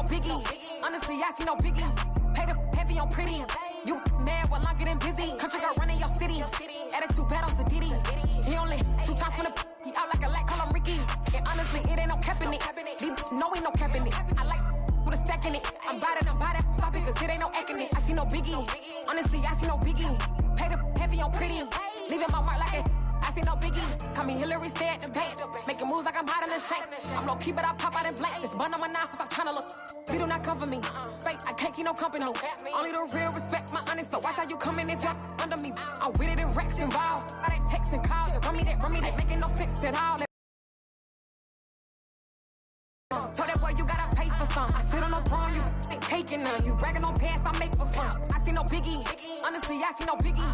no biggie. Honestly, I see no biggie. Pay the heavy on pretty. You mad while I'm getting busy. Country girl running your city. Attitude bad on Diddy. He only 2 times from the he out like a light, call him Ricky. And honestly, it ain't no cap in it. No, ain't no cap in it. I like with a stack in it. I'm bad. Stop it, cause it ain't no acting it. I see no biggie. Honestly, I see no biggie. Pay the heavy on pretty. Leaving my mark like it. I see no biggie. Call me Hillary, stay at the bank. Making moves like I'm hiding the shank. I'm low key, but I pop out in blank. This bun on my knife, stop trying to look. He do not come for me. Fake, I can't keep no company. Only the real respect my honest. So watch how you coming if you're under me. I'm with it in Rex involved. I they text and calls. Run me that making no sense at all. Told that boy you gotta pay for some. I sit on the throne, you ain't taking none. You bragging on pants, I make for fun. I see no biggie. Honestly, I see no biggie.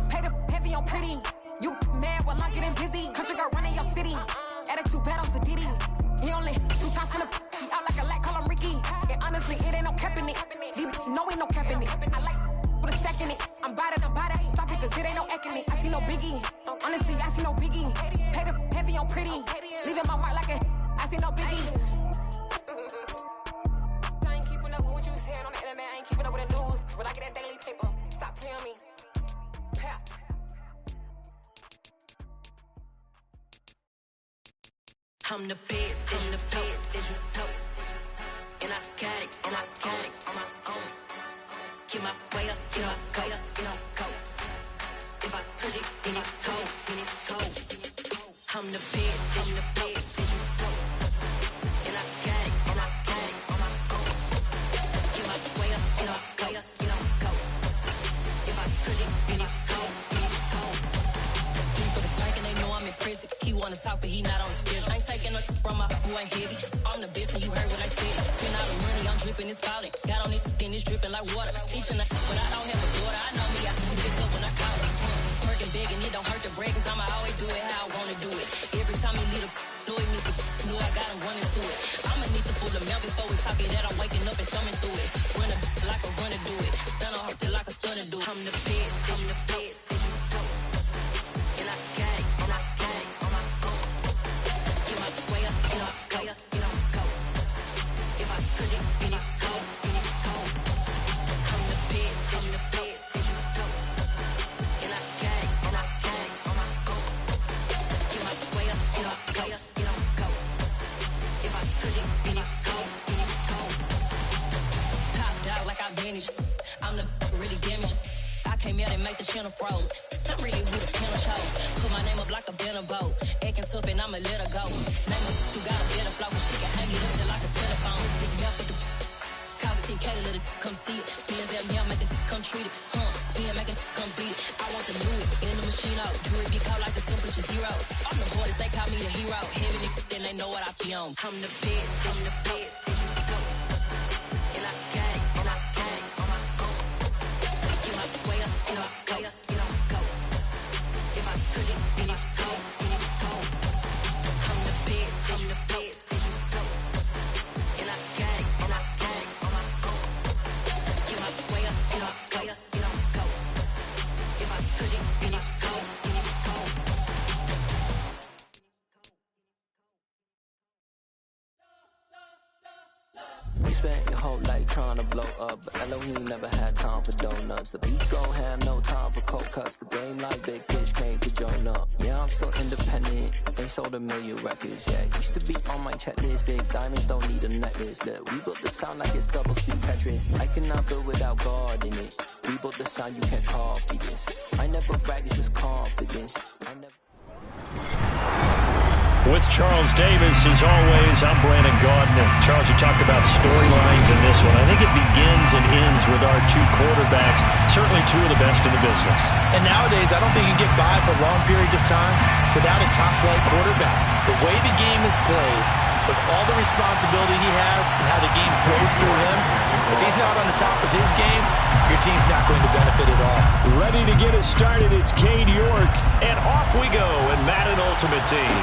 Pay the heavy on pretty. You mad while I'm getting busy. Country girl running your city. Attitude bad on Diddy. He only 2 times from the he out like a light, call him Ricky. And honestly, it ain't no cap in it. No, ain't no cap in it. I like with a stack in it. I'm bad. Stop it, cause it ain't no acting it. I see no biggie. Honestly, I see no biggie. Pay the heavy on pretty. Leaving my mark like a I see no biggie. I ain't keeping up with what you saying on the internet. I ain't keeping up with the news. But I get that daily paper. Stop playing me. Pap. I'm the best, I'm the best, and I got it on my own. Get my way up, get my way up, go. If I touch it, then it's cold. I'm the best, and I got it on my own. Get my way up, get my way up, go. If I touch it, then it's cold. For the bank and they know I'm in prison. He wanna talk, but he not on the schedule. I ain't taking no from my boy ain't heavy. I'm the best and you heard what I said. Spend all the money, I'm dripping, it's falling. Got on it, then it's dripping like water. Teaching her, but I don't have a daughter. I know me, I can pick up when I call it. Working big and it don't hurt to break, cause I'ma always do it how I wanna do it. Every time he lead a Louis Mr. Knew I got him running to it. I'ma need to pull the mail before we talk it that I'm waking up and thumbing through it. Run a like a runner do it. Stun on her till like a stunner do it. I'm the best, and I got it on my own. Get my way up, go. If I touch it, then it's cold. I'm the best, and I got it on my own. Get my way up, go. If I touch it, then it's cold. Top dog like I vanished. I'm the really damaged. I came out and make the channel froze. I'm really who the panel chose. Put my name up like a banner boat. Acting tough and I'ma let her go. Name her who got a better flow, but she can hang it up just like a telephone. Sticking up with the cost 10K to let it come see it. Hands down here, make it come treat it. Spin, make it come beat it. I want the new it in the machine out. Jewelry be caught like the temperature 0. I'm the hardest, they call me the hero. Heaven it, then they know what I be on. I'm the best, and I got it on my own. Get my way up, go. If I touch it, then it's cold. I'm the best, and I got it on my own. Get my way up, go. If I touch it, then it's cold. We spent your whole life trying to blow up, but Elohim never had time for donuts. The beat gon' have no time for cold cuts. The game like Big Pitch came to join up. Yeah, I'm still independent. They sold 1 million records. Yeah, used to be on my checklist. Big diamonds don't need a necklace. Look, we built the sound like it's double speed Tetris. I cannot build without God in it. We built the sound, you can't copy this. I never brag, it's just confidence. With Charles Davis, as always, I'm Branden Gardner. Charles, you talked about storylines in this one. I think it begins and ends with our 2 quarterbacks, certainly 2 of the best in the business. And nowadays, I don't think you can get by for long periods of time without a top-flight quarterback. The way the game is played, with all the responsibility he has and how the game flows through him, if he's not on the top of his game, your team's not going to benefit at all. Ready to get us started, it's Cade York, and off we go in Madden Ultimate Team.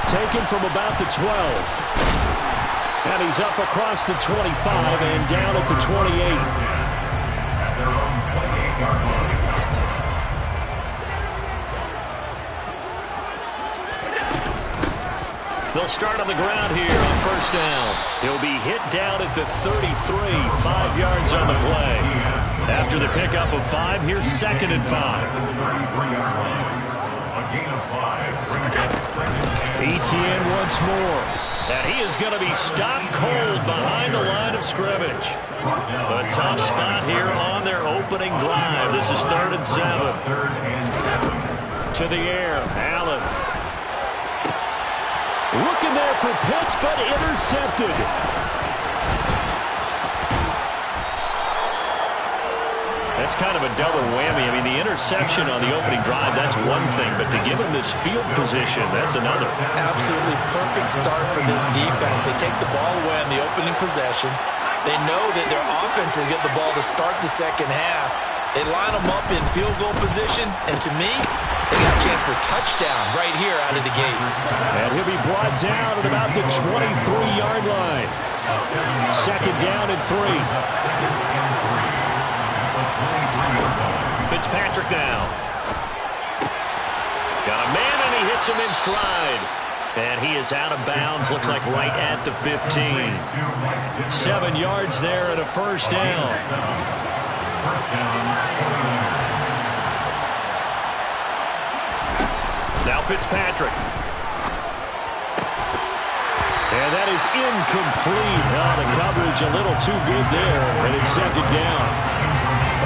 Taken from about the 12. And he's up across the 25 and down at the 28. They'll start on the ground here on first down. He'll be hit down at the 33, 5 yards on the play. After the pickup of 5, here's 2nd and 5. Etienne once more. And he is going to be stopped cold behind the line of scrimmage. A tough spot here on their opening drive. This is 3rd and 7. To the air, Allen. Looking there for Pitts, but intercepted. That's kind of a double whammy. I mean, the interception on the opening drive, that's one thing. But to give him this field position, that's another. Absolutely perfect start for this defense. They take the ball away on the opening possession. They know that their offense will get the ball to start the second half. They line them up in field goal position. And to me, they got a chance for a touchdown right here out of the gate. And he'll be brought down at about the 23-yard line. 2nd down and 3. Fitzpatrick now. Got a man, and he hits him in stride. And he is out of bounds, looks like right at the 15. 7 yards there and a first down. Now Fitzpatrick. And that is incomplete. Oh, the coverage a little too good there, and it's 2nd down.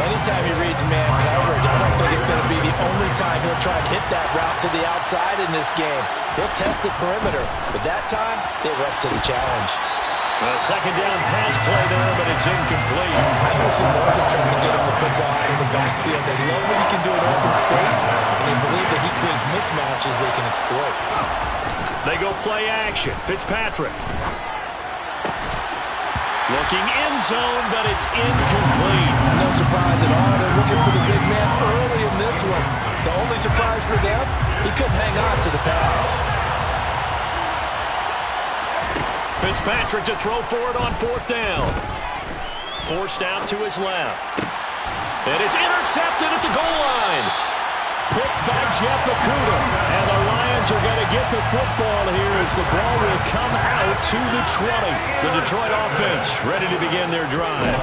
Anytime he reads man coverage, I don't think it's going to be the only time he'll try and hit that route to the outside in this game. He'll test the perimeter, but that time, they were up to the challenge. A 2nd down pass play there, but it's incomplete. I don't see more than trying to get him the football out of the backfield. They love what he can do in open space, and they believe that he creates mismatches they can exploit. They go play action. Fitzpatrick. Looking end zone, but it's incomplete. No surprise at all. They're looking for the big man early in this one. The only surprise for them, he couldn't hang on to the pass. Fitzpatrick to throw for it on 4th down. Forced out to his left. And it's intercepted at the goal line. Picked by Jeff Okudah. And the Lions are going to get the football here as the ball will come out to the 20. The Detroit offense ready to begin their drive.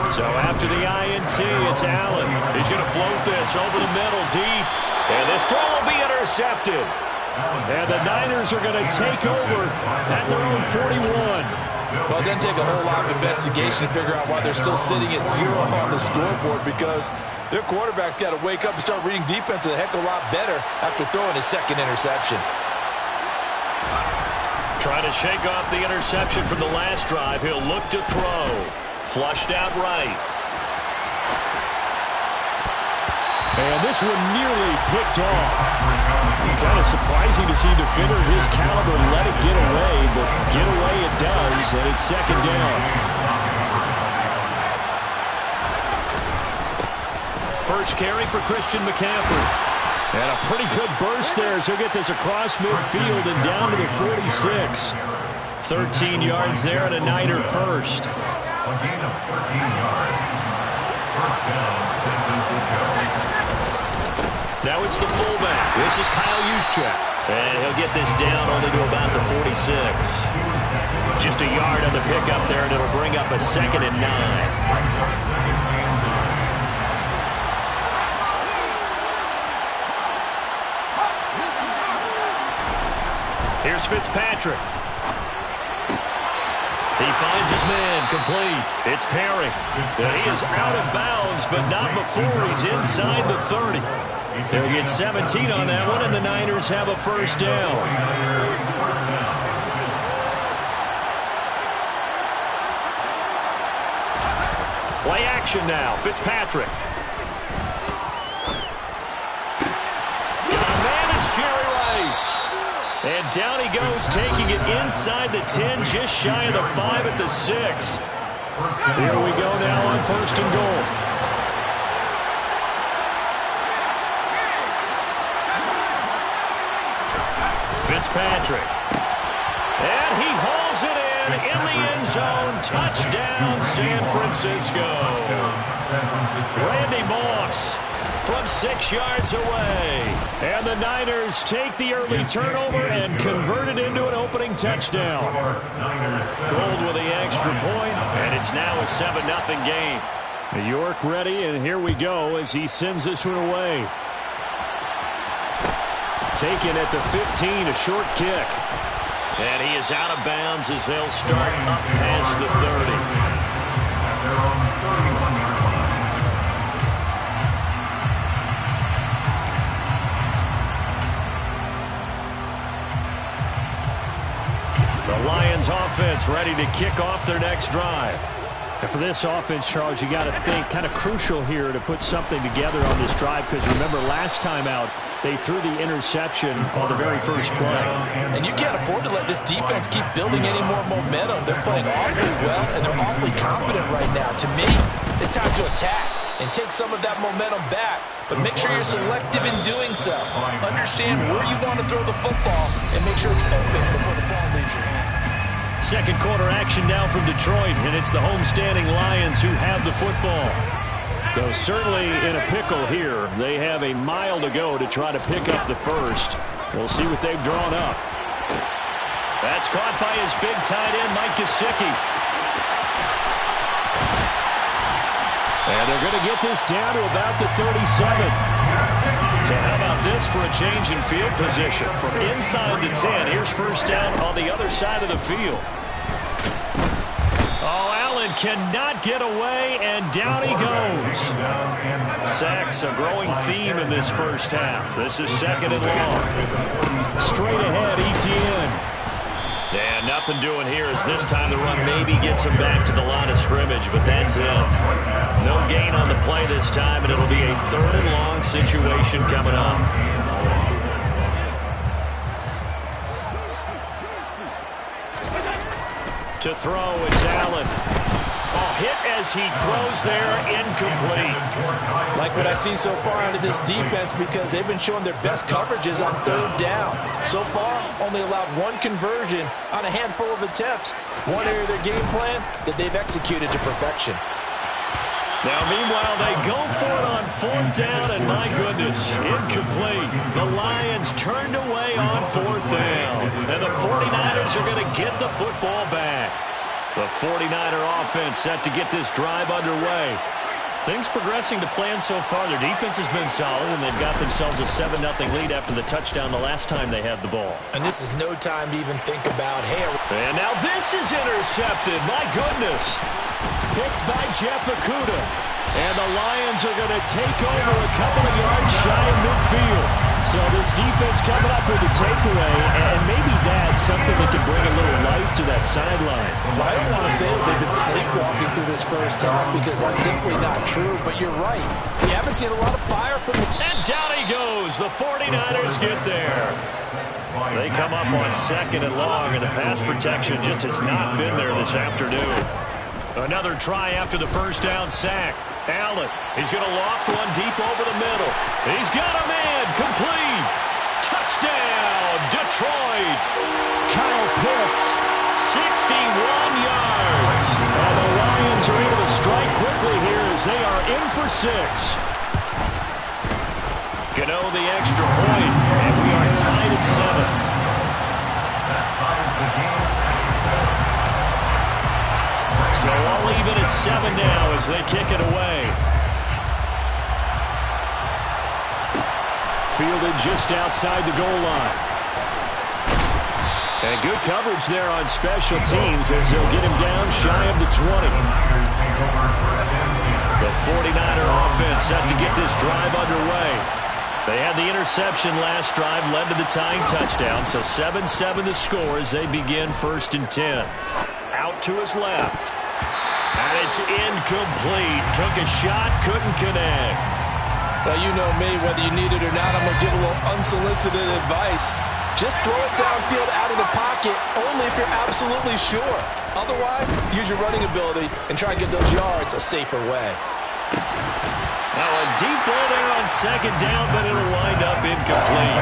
So after the INT, it's Allen. He's going to float this over the middle deep. And this throw will be intercepted. And the Niners are going to take over at their own 41. Well, it doesn't take a whole lot of investigation to figure out why they're still sitting at 0 on the scoreboard, because their quarterback's got to wake up and start reading defense a heck of a lot better after throwing his 2nd interception. Trying to shake off the interception from the last drive. He'll look to throw. Flushed out right. And this one nearly picked off. Kind of surprising to see a defender of his caliber let it get away, but get away it does, and it's 2nd down. First carry for Christian McCaffrey. And a pretty good burst there as he'll get this across midfield and down to the 46. 13 yards there and a Niner first. A gain of 13 yards. First down, San Francisco. Now it's the fullback. This is Kyle Juszczyk. And he'll get this down only to about the 46. Just a yard on the pickup there, and it'll bring up a 2nd and 9. Here's Fitzpatrick. He finds his man, complete. It's Perry. He is out of bounds, but not before he's inside the 30. They'll get 17 on that one, and the Niners have a first down. Play action now. Fitzpatrick. Got a man, it's Jerry Rice. And down he goes, taking it inside the 10, just shy of the 5 at the 6. Here we go now on 1st and goal. Fitzpatrick. And he hauls it in the end zone. Touchdown, San Francisco. Randy Moss from 6 yards away. And the Niners take the early turnover and convert it into an opening touchdown. Gold with the extra point, and it's now a 7-0 game. York ready, and here we go as he sends this one away. Taken at the 15, a short kick. And he is out of bounds as they'll start up past the 30. They're on the 31-yard line. The Lions offense ready to kick off their next drive. And for this offense, Charles, you got to think kind of crucial here to put something together on this drive, because remember last time out, they threw the interception on the very first play. And you can't afford to let this defense keep building any more momentum. They're playing awfully well, and they're awfully confident right now. To me, it's time to attack and take some of that momentum back, but make sure you're selective in doing so. Understand where you want to throw the football and make sure it's open before the ball leaves your hand. Second quarter action now from Detroit, and it's the homestanding Lions who have the football. Though certainly in a pickle here. They have a mile to go to try to pick up the first. We'll see what they've drawn up. That's caught by his big tight end, Mike Gesicki. And they're going to get this down to about the 37. So how about this for a change in field position? From inside the 10, here's first down on the other side of the field. Oh, Allen cannot get away, and down he goes. Sacks, a growing theme in this first half. This is second and long. Straight ahead, Etienne. And nothing doing here as this time the run maybe gets him back to the line of scrimmage, but that's it. No gain on the play this time, and it'll be a third and long situation coming up. To throw, it's Allen. Oh, hit as he throws there, incomplete. Like what I see so far out of this defense, because they've been showing their best coverages on third down. So far, only allowed one conversion on a handful of attempts. One area of their game plan that they've executed to perfection. Now, meanwhile, they go for it on fourth down, and my goodness, incomplete. The Lions turned away on fourth down, and the 49ers are going to get the football back. The 49er offense set to get this drive underway. Things progressing to plan so far. Their defense has been solid, and they've got themselves a 7-0 lead after the touchdown the last time they had the ball. And this is no time to even think about, hey. And now this is intercepted. My goodness. Picked by Jeff Okudah. And the Lions are going to take over a couple of yards shy of midfield. So this defense coming up with a takeaway, and maybe that's something that can bring a little life to that sideline. Well, I don't want to say that they've been sleepwalking through this first half, because that's simply not true, but you're right. We haven't seen a lot of fire from the... And down he goes. The 49ers get there. They come up on second and long, and the pass protection just has not been there this afternoon. Another try after the first down sack. Allen, he's going to loft one deep over the middle. He's got a man, complete. Touchdown, Detroit. Kyle Pitts, 61 yards. And the Lions are able to strike quickly here as they are in for 6. Gano the extra point, and we are tied at 7. That ties the game at 7. So all even at 7 now as they kick it away. Fielded just outside the goal line. And good coverage there on special teams as they'll get him down shy of the 20. The 49er offense set to get this drive underway. They had the interception last drive, led to the tying touchdown, so 7-7 the score as they begin first and 10. Out to his left. And it's incomplete. Took a shot, couldn't connect. Well, you know me, whether you need it or not, I'm going to give a little unsolicited advice. Just throw it downfield out of the pocket, only if you're absolutely sure. Otherwise, use your running ability and try and get those yards a safer way. Now a deep ball there on second down, but it'll wind up incomplete.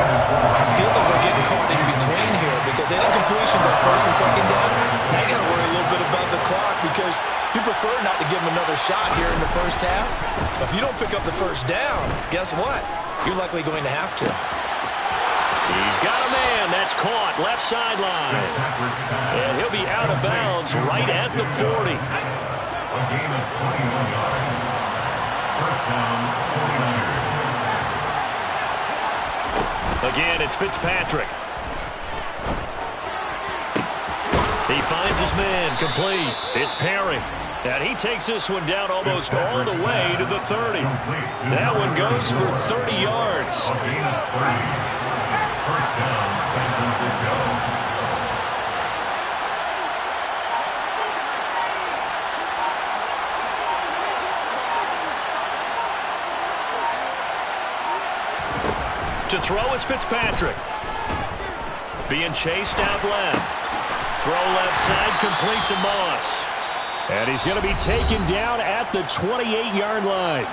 Feels like they're getting caught in between here, because any completions on first and second down, now you got to worry a little bit about the clock, because you've prefer not to give him another shot here in the first half. But if you don't pick up the first down, guess what? You're likely going to have to. He's got a man. That's caught. Left sideline. And he'll be out of bounds right at the 40. A gain of 21 yards. First down, 49ers. Again, it's Fitzpatrick. He finds his man, complete. It's Perry. And he takes this one down almost all the way to the 30. That one goes for 30 yards. A gain of 30. First down, San Francisco. To throw is Fitzpatrick. Being chased out left. Throw left side, complete to Moss. And he's going to be taken down at the 28-yard line.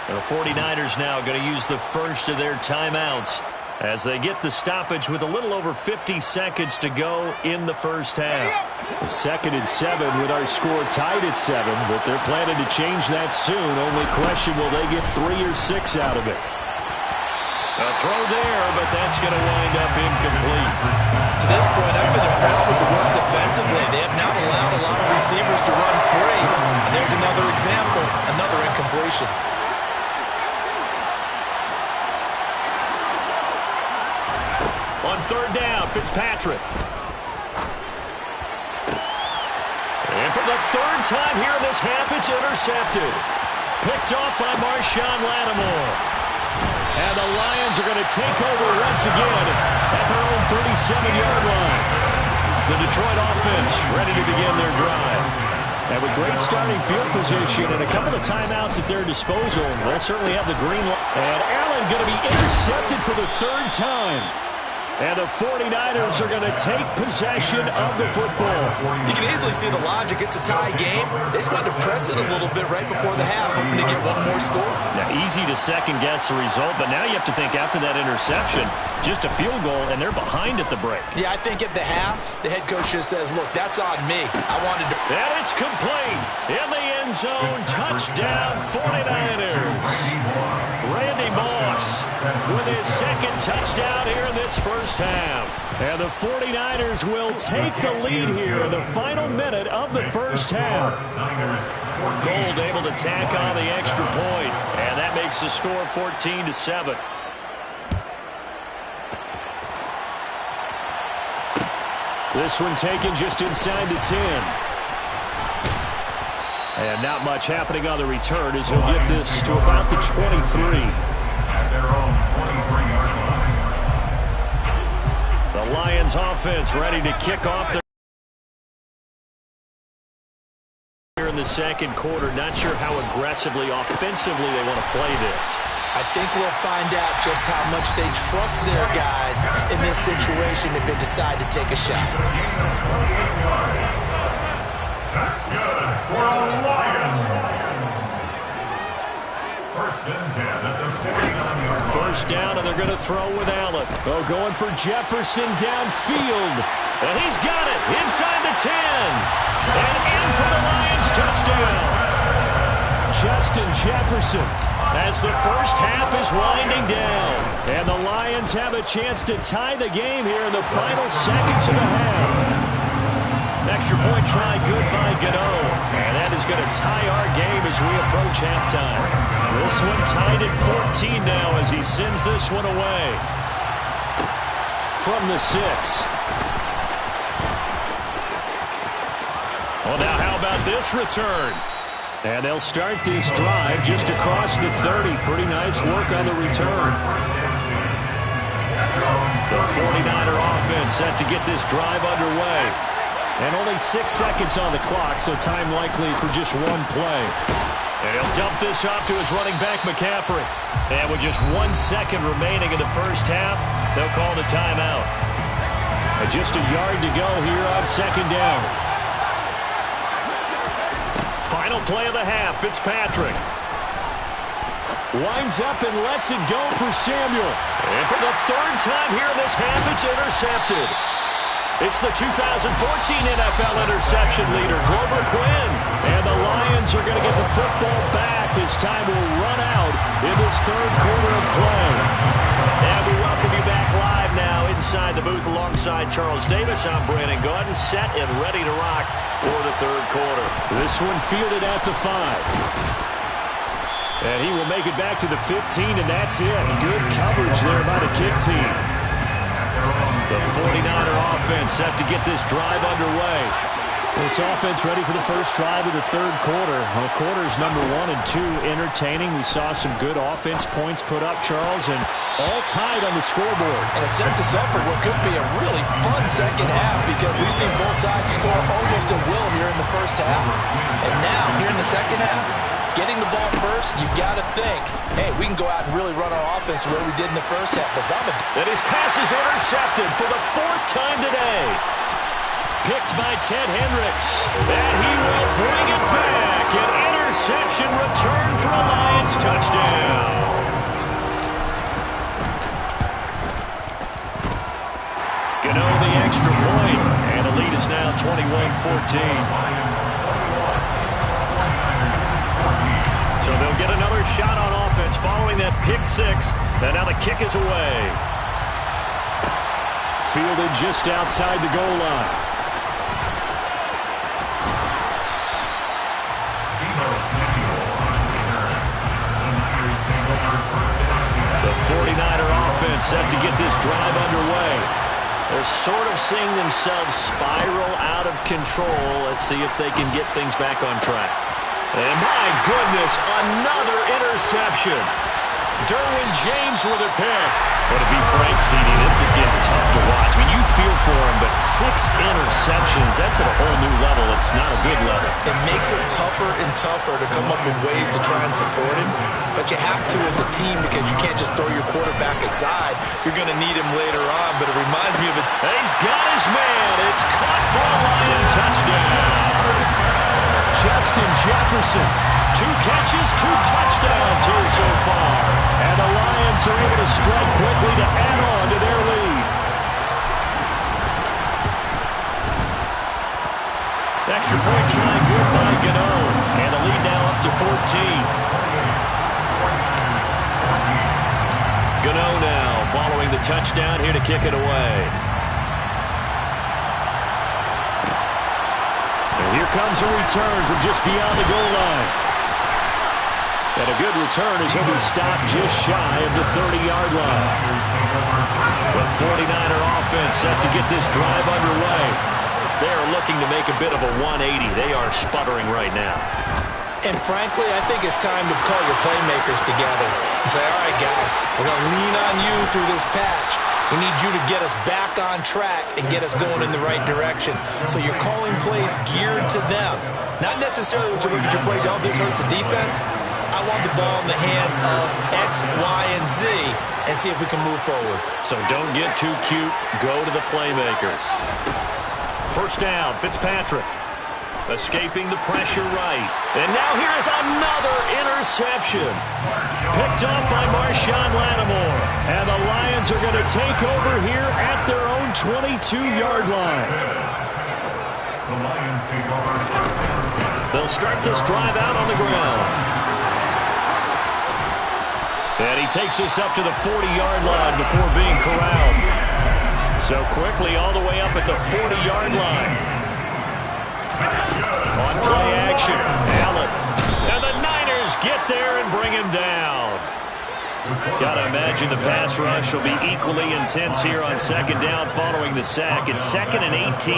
The 49ers now going to use the first of their timeouts as they get the stoppage with a little over 50 seconds to go in the first half. A 2nd and 7 with our score tied at 7, but they're planning to change that soon. Only question, will they get 3 or 6 out of it? A throw there, but that's going to wind up incomplete. To this point, I've been impressed with the work defensively. They have not allowed a lot of receivers to run free. And there's another example, another incompletion. On 3rd down, Fitzpatrick. And for the 3rd time here in this half, it's intercepted. Picked off by Marshawn Lattimore. And the Lions are going to take over once again at their own 37-yard line. The Detroit offense ready to begin their drive. And with great starting field position and a couple of timeouts at their disposal, they'll certainly have the green light. And Allen going to be intercepted for the 3rd time. And the 49ers are going to take possession of the football. You can easily see the logic. It's a tie game. They just wanted to press it a little bit right before the half, hoping to get one more score. Now, easy to second-guess the result, but now you have to think after that interception, just a field goal, and they're behind at the break. Yeah, I think at the half, the head coach just says, look, that's on me. I wanted to... And it's complete. In the end zone, touchdown 49ers. Randy Moss with his 2nd touchdown here in this first half. And the 49ers will take the lead here in the final minute of the first half. Gold able to tack on the extra point, and that makes the score 14-7. This one taken just inside the 10. And not much happening on the return as he'll get this to about the 23. At their own 23-yard line. The Lions offense ready to kick off their here in the 2nd quarter. Not sure how aggressively, offensively they want to play this. I think we'll find out just how much they trust their guys in this situation if they decide to take a shot. That's good for the Lions. First and 10 at the 49-yard line. First down, and they're going to throw with Allen. Oh, going for Jefferson downfield. And he's got it inside the 10. And in for the Lions touchdown. Justin Jefferson as the first half is winding down. And the Lions have a chance to tie the game here in the final seconds of the half. Extra point try good by Godot. And that is going to tie our game as we approach halftime. This one tied at 14 now as he sends this one away. From the 6. Well, now how about this return? And they'll start this drive just across the 30. Pretty nice work on the return. The 49er offense set to get this drive underway. And only 6 seconds on the clock, so time likely for just one play. And he'll dump this off to his running back, McCaffrey. And with just 1 second remaining in the first half, they'll call the timeout. And just a yard to go here on 2nd down. Final play of the half, Fitzpatrick. Winds up and lets it go for Samuel. And for the 3rd time here in this half, it's intercepted. It's the 2014 NFL interception leader, Glover Quinn. And the Lions are going to get the football back as time will run out in this third quarter of play. And we welcome you back live now inside the booth alongside Charles Davis. I'm Branden, set and ready to rock for the third quarter. This one fielded at the 5. And he will make it back to the 15, and that's it. Good coverage there by the kick team. The 49er offense set to get this drive underway. This offense ready for the first drive of the third quarter. Well, quarters number 1 and 2 entertaining. We saw some good offense points put up, Charles, and all tied on the scoreboard. And it sets us up for what could be a really fun second half because we've seen both sides score almost at will here in the first half. And now, here in the second half, getting the ball first, you've got to think, hey, we can go out and really run our offense the way we did in the first half. But and his pass is intercepted for the 4th time today. Picked by Ted Hendricks. And he will bring it back. An interception return for a Lions touchdown. Gano the extra point. And the lead is now 21-14. So they'll get another shot on offense following that pick 6. And now the kick is away. Fielded just outside the goal line. The 49er offense set to get this drive underway. They're sort of seeing themselves spiral out of control. Let's see if they can get things back on track. And my goodness, another interception. Derwin James with a pick. But to be frank, CD, this is getting tough to watch. I mean, you feel for him, but 6 interceptions, that's at a whole new level. It's not a good level. It makes it tougher and tougher to come up with ways to try and support him. But you have to as a team because you can't just throw your quarterback aside. You're going to need him later on, but it reminds me of it. He's got his man. It's caught for a Lion touchdown. Justin Jefferson. 2 catches, 2 touchdowns here so far. And the Lions are able to strike quickly to add on to their lead. Extra point try good by Gano. And the lead now up to 14. Gano now following the touchdown here to kick it away. And here comes a return from just beyond the goal line. And a good return as he'll be stopped just shy of the 30-yard line. The 49er offense set to get this drive underway. They are looking to make a bit of a 180. They are sputtering right now. And frankly, I think it's time to call your playmakers together and say, all right, guys, we're going to lean on you through this patch. We need you to get us back on track and get us going in the right direction. So you're calling plays geared to them. Not necessarily when you look at your plays, oh, this hurts the defense. I want the ball in the hands of X, Y, and Z and see if we can move forward. So don't get too cute. Go to the playmakers. First down, Fitzpatrick. Escaping the pressure right. And now here's another interception. Picked up by Marshawn Lattimore. And the Lions are going to take over here at their own 22-yard line. The Lions take over. They'll start this drive out on the ground. And he takes us up to the 40-yard line before being corralled. So quickly all the way up at the 40-yard line. On play action, Allen. And the Niners get there and bring him down. Gotta imagine the pass rush will be equally intense here on second down following the sack. It's 2nd and 18.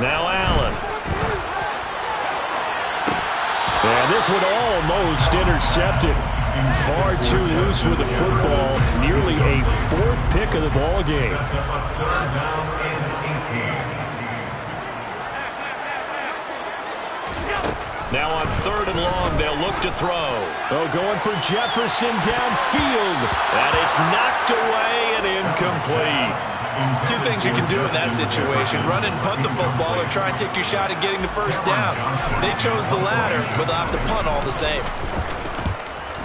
Now Allen. And this one almost intercepted. Far too loose with the football. Nearly a 4th pick of the ball game. Now on 3rd and long, they'll look to throw. Oh, going for Jefferson downfield. And it's knocked away and incomplete. 2 things you can do in that situation. Run and punt the football or try and take your shot at getting the first down. They chose the latter, but they'll have to punt all the same.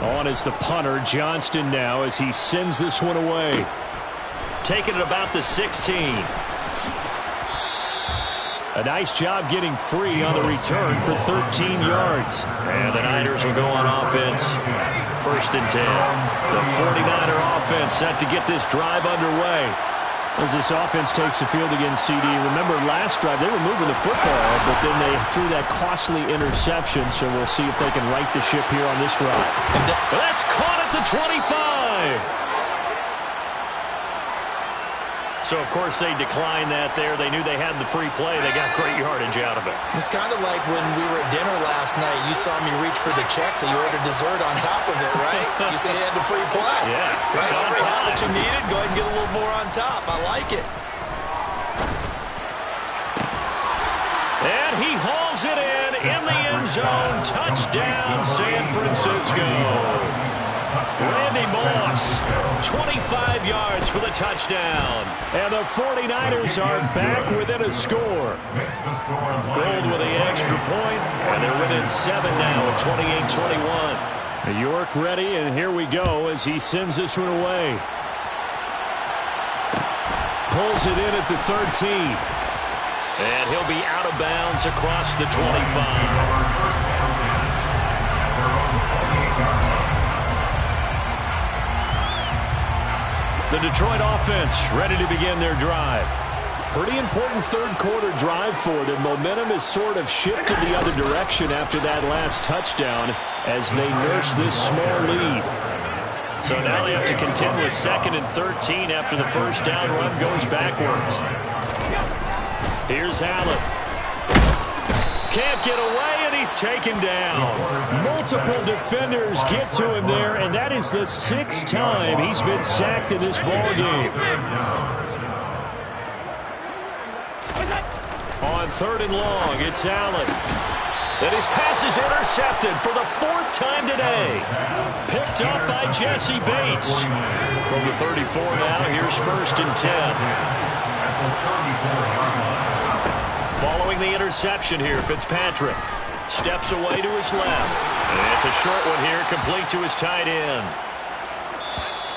On is the punter, Johnston now, as he sends this one away. taking it about the 16. A nice job getting free on the return for 13 yards. And the Niners will go on offense. 1st and 10. The 49er offense set to get this drive underway. As this offense takes the field against CD, remember last drive they were moving the football, but then they threw that costly interception, so we'll see if they can right the ship here on this drive. That's caught at the 25. So, of course, they declined that there. They knew they had the free play. They got great yardage out of it. It's kind of like when we were at dinner last night. You saw me reach for the check, so you ordered dessert on top of it, right? You said you had the free play. Yeah. Right? Every half that you needed, go ahead and get a little more on top. I like it. And he hauls it in the end zone. Touchdown, San Francisco. Randy Moss, 25 yards for the touchdown. And the 49ers are back within a score. Gold with the extra point, and they're within 7 now at 28-21. York ready, and here we go as he sends this one away. Pulls it in at the 13. And he'll be out of bounds across the 25. The Detroit offense ready to begin their drive. Pretty important third-quarter drive for them. Momentum has sort of shifted the other direction after that last touchdown as they nurse this small lead. So now they have to contend with 2nd and 13 after the first down run goes backwards. Here's Allen. Can't get away, and he's taken down. Multiple defenders get to him there, and that is the 6th time he's been sacked in this ball game. On 3rd and long, it's Allen. And his pass is intercepted for the 4th time today. Picked up by Jesse Bates. From the 34 now, here's 1st and 10. Following the interception here, Fitzpatrick steps away to his left. And it's a short one here, complete to his tight end.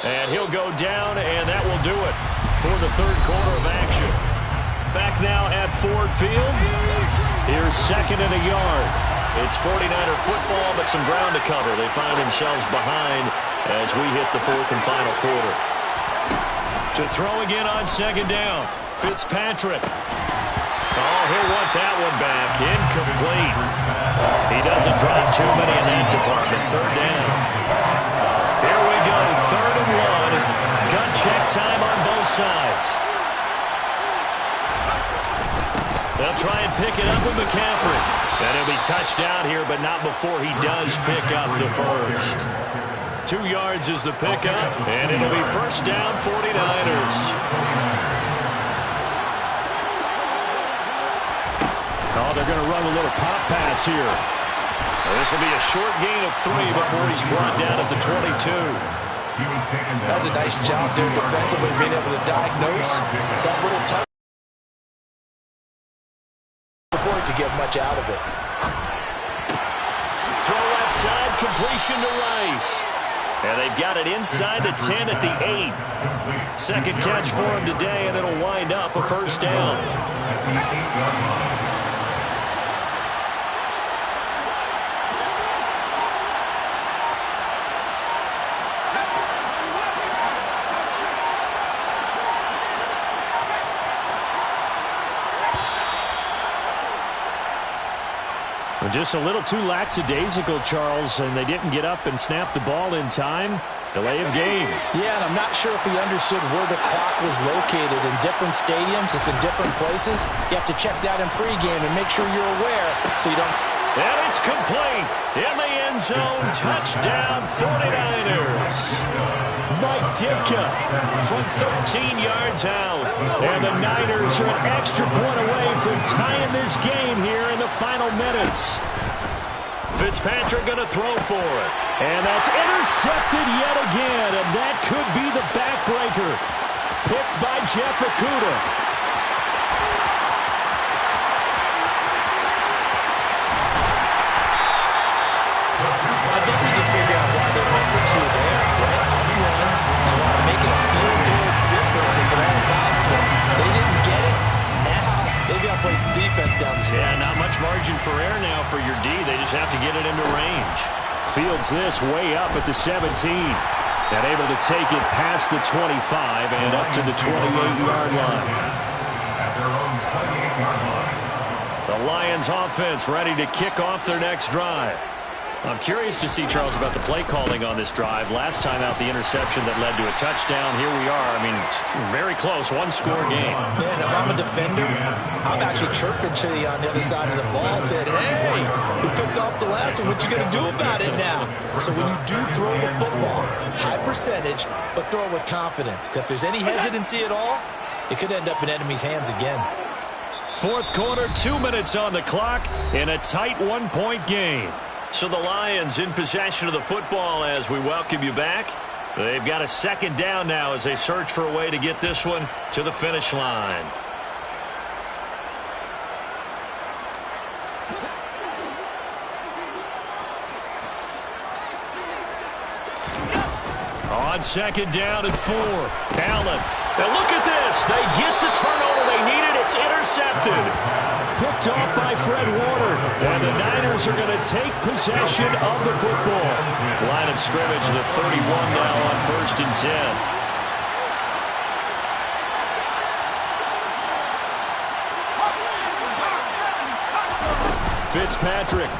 And he'll go down, and that will do it for the 3rd quarter of action. Back now at Ford Field. Here's 2nd and a yard. It's 49er football, but some ground to cover. They find themselves behind as we hit the 4th and final quarter. To throw again on 2nd down, Fitzpatrick. Oh, he'll want that one back. Incomplete. He doesn't drop too many in that department. 3rd down. Here we go. 3rd and 1. Gun check time on both sides. They'll try and pick it up with McCaffrey. And he'll be touched down here, but not before he does pick up the first. 2 yards is the pickup, and it'll be 1st down 49ers. Oh, they're going to run a little pop pass here. This will be a short gain of 3 before he's brought down at the 22. That's a nice job there defensively, being able to diagnose that little touch before he could get much out of it. Throw left side, completion to Rice. And they've got it inside the 10 at the 8. 2nd catch for him today, and it'll wind up a 1st down. Just a little too lackadaisical, Charles, and they didn't get up and snap the ball in time. Delay of game. Yeah, and I'm not sure if we understood where the clock was located. In different stadiums, it's in different places. You have to check that in pregame and make sure you're aware so you don't... And it's complete. In the end zone, touchdown 49ers. Mike Ditka from 13 yards out. And the Niners are an extra point away from tying this game here in the final minutes. Fitzpatrick going to throw for it. And that's intercepted yet again. And that could be the backbreaker. Picked by Jeff Okudah. I think we can figure out why they went for 2 there. Right? On 1, you want to make it a field goal difference, and for Yeah, not much margin for error now for your D. They just have to get it into range. Fields this way up at the 17. And able to take it past the 25 and up to the 28-yard line. At their own 28-yard line. The Lions offense ready to kick off their next drive. I'm curious to see, Charles, about the play calling on this drive. Last time out, the interception that led to a touchdown. Here we are. I mean, very close, one-score game. Man, if I'm a defender, I'm actually chirping to you on the other side of the ball, saying, hey, we picked off the last one. What you going to do about it now? So when you do throw the football, high percentage, but throw it with confidence. If there's any hesitancy at all, it could end up in enemy's hands again. Fourth quarter, 2 minutes on the clock in a tight one-point game. So the Lions in possession of the football as we welcome you back. They've got a second down now as they search for a way to get this one to the finish line. On second down and 4, Allen. Now look at this. They get the turnover they needed. It's intercepted. Picked off by Fred Warner. And the Niners are going to take possession of the football. Line of scrimmage, the 31 now on 1st and 10. Fitzpatrick.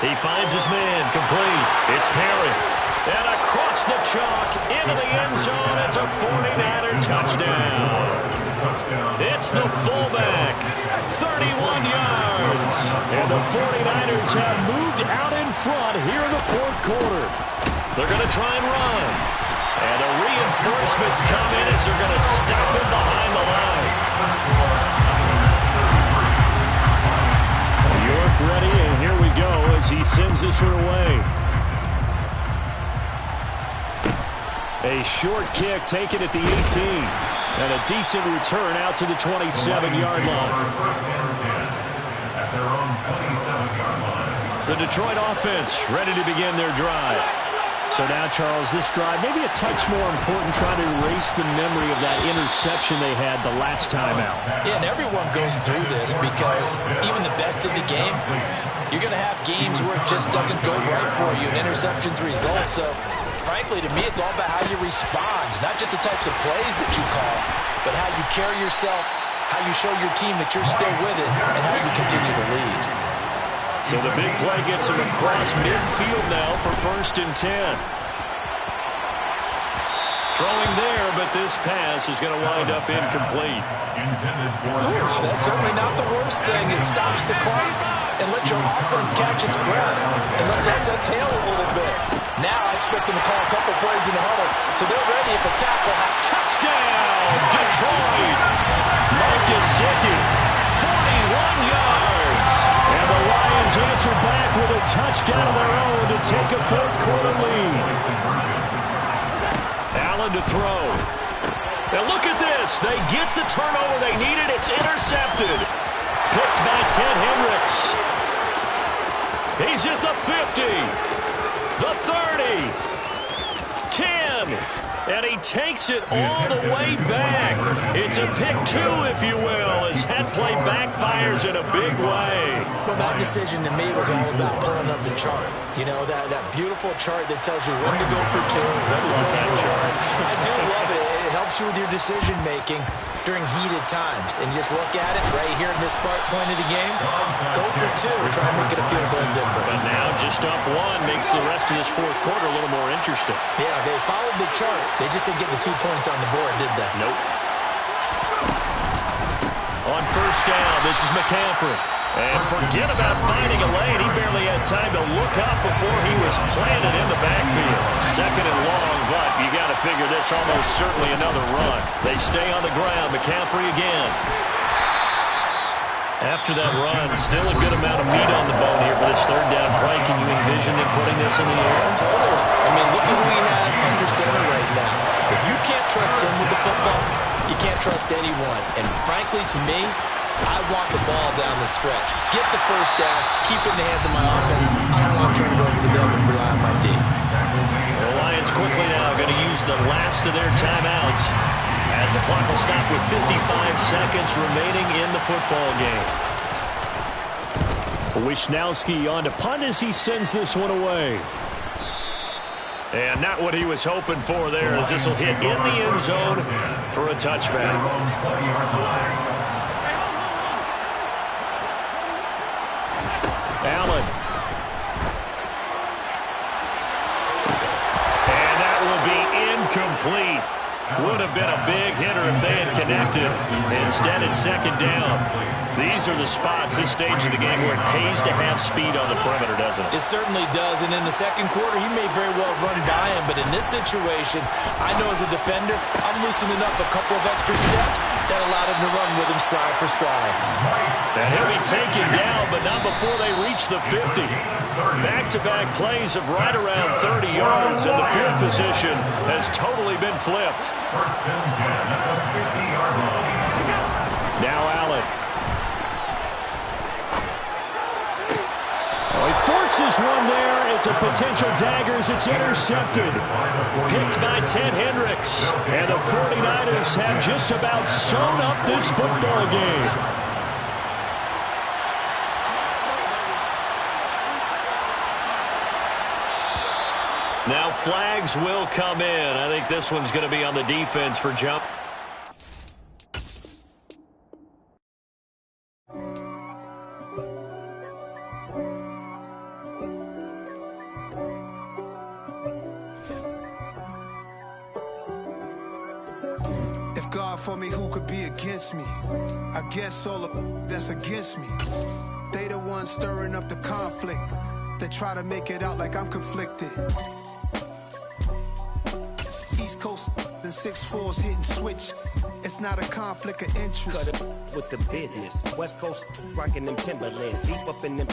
He finds his man, complete. It's Perry. And across the chalk, into the end zone. It's a 49er touchdown. It's the fullback, 31 yards. And the 49ers have moved out in front here in the fourth quarter. They're going to try and run. And the reinforcements come in as they're going to stop him behind the line. York ready, and here we go as he sends this one away. A short kick taken at the 18. And a decent return out to the 27-yard line. At their own 27-yard line. The Detroit offense ready to begin their drive. So now, Charles, this drive maybe a touch more important, trying to erase the memory of that interception they had the last time out. Yeah, and everyone goes through this because even the best in the game, you're going to have games where it just doesn't go right for you, and interceptions result. So, frankly, to me, it's all about how you respond, not just the types of plays that you call, but how you carry yourself, how you show your team that you're still with it, and how you continue to lead. So the big play gets him across midfield now for 1st and 10. Throwing there, but this pass is going to wind up incomplete. That's certainly not the worst thing. It stops the clock and lets your offense catch its breath and lets us exhale a little bit. Now I expect them to call a couple plays in the huddle, so they're ready if a tackle. Touchdown, Detroit! Marcus Sickey, 41 yards. And the Lions answer back with a touchdown of their own to take a fourth quarter lead. Allen to throw. Now look at this. They get the turnover they needed. It's intercepted. Picked by Ted Hendricks. He's at the 50. The 30. 10. And he takes it all the way back. It's a pick 2, if you will, as that play backfires in a big way. Well, that decision to me was all about pulling up the chart. You know, that beautiful chart that tells you when to go for 2, when to go for 1. I do love it. It helps you with your decision-making during heated times. And just look at it right here in this point of the game. Go for 2. Try and make it a field goal difference. But now just up 1 makes the rest of this fourth quarter a little more interesting. Yeah, they followed the chart. They just didn't get the 2 points on the board, did they? Nope. On first down, this is McCaffrey. And forget about finding a lane. He barely had time to look up before he was planted in the backfield. Second and long, but you got to figure this almost certainly another run. They stay on the ground. McCaffrey again. After that run, still a good amount of meat on the bone here for this third down play. Can you envision them putting this in the air? Totally. I mean, look at who he has under center right now. If you can't trust him with the football, you can't trust anyone. And frankly, to me, I want the ball down the stretch. Get the first down, keep it in the hands of my offense. I don't want to turn it over to them and rely on my D. The Lions quickly now going to use the last of their timeouts. As the clock will stop with 55 seconds remaining in the football game. Wisnowski on to punt as he sends this one away. And not what he was hoping for there, as this will hit in the end zone for a touchback. Allen. And that will be incomplete. Would have been a big hitter if they had connected. Instead, it's second down. These are the spots, this stage of the game, where it pays to have speed on the perimeter, doesn't it? It certainly does, and in the second quarter, he may very well run by him, but in this situation, I know as a defender, I'm loosening up a couple of extra steps that allowed him to run with him stride for stride. And he'll be taken down, but not before they reach the 50. Back-to-back plays of right around 30 yards, and the field position has totally been flipped. First and 10 at the 50-yard line. Now Allen. Oh, he forces one there. It's a potential dagger as it's intercepted. Picked by Ted Hendricks. And the 49ers have just about sewn up this football game. Now flags will come in. I think this one's going to be on the defense for jump. If God for me, who could be against me? I guess all of that's against me. They the ones stirring up the conflict. They try to make it out like I'm conflicted. East Coast and 6'4's hitting switch. It's not a conflict of interest. Cut it with the business. West Coast rocking them Timberlands. Deep up in them